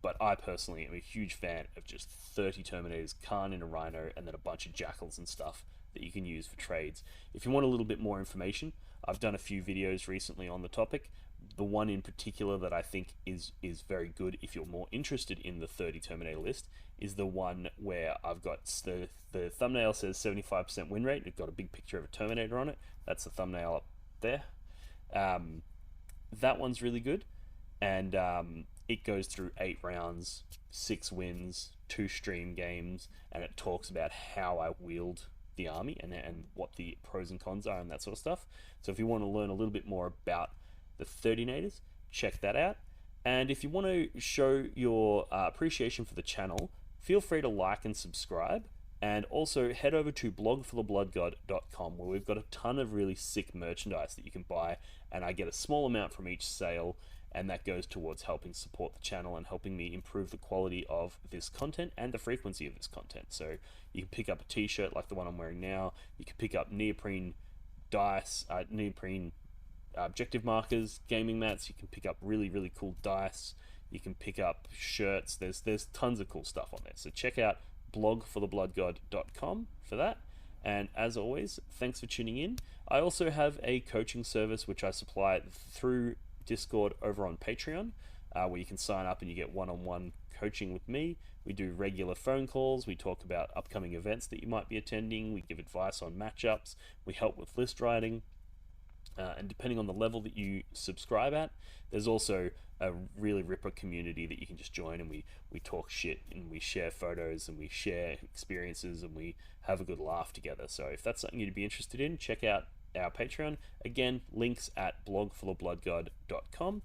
But I personally am a huge fan of just 30 Terminators, Khan in a Rhino, and then a bunch of Jackals and stuff that you can use for trades. If you want a little bit more information, I've done a few videos recently on the topic. The one in particular that I think is very good if you're more interested in the 30 Terminator list is the one where I've got the thumbnail says 75% win rate. It's got a big picture of a Terminator on it. That's the thumbnail up there. That one's really good. And it goes through 8 rounds, 6 wins, 2 stream games, and it talks about how I wield the army and what the pros and cons are and that sort of stuff. So if you want to learn a little bit more about the 30nators, check that out. And if you want to show your appreciation for the channel, feel free to like and subscribe. And also head over to blogforthebloodgod.com, where we've got a ton of really sick merchandise that you can buy, and I get a small amount from each sale, and that goes towards helping support the channel and helping me improve the quality of this content and the frequency of this content. So you can pick up a t-shirt like the one I'm wearing now. You can pick up neoprene dice, neoprene objective markers, gaming mats. You can pick up really cool dice. You can pick up shirts. There's tons of cool stuff on there. So check out blogforthebloodgod.com for that. And as always, thanks for tuning in. I also have a coaching service which I supply through Discord over on Patreon, where you can sign up and you get one-on-one coaching with me. We do regular phone calls. We talk about upcoming events that you might be attending. We give advice on matchups. We help with list writing. And depending on the level that you subscribe at, there's also a really ripper community that you can just join, and we talk shit and we share photos and we share experiences and we have a good laugh together. So if that's something you'd be interested in, check out our Patreon. Again, links at blogforthebloodgod.com.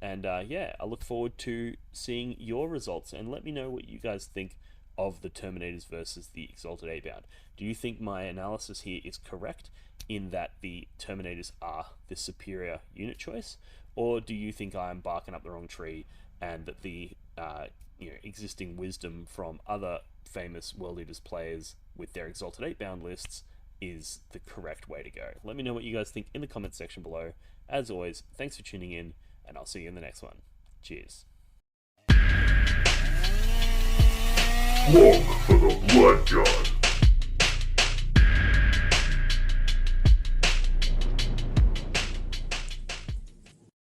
And yeah, I look forward to seeing your results, and let me know what you guys think of the Terminators versus the Exalted Eightbound. Do you think my analysis here is correct in that the Terminators are the superior unit choice, or do you think I'm barking up the wrong tree and that the existing wisdom from other famous World Eaters players with their Exalted Eightbound lists is the correct way to go. Let me know what you guys think in the comments section below. As always, thanks for tuning in, and I'll see you in the next one. Cheers. Look for the blood god.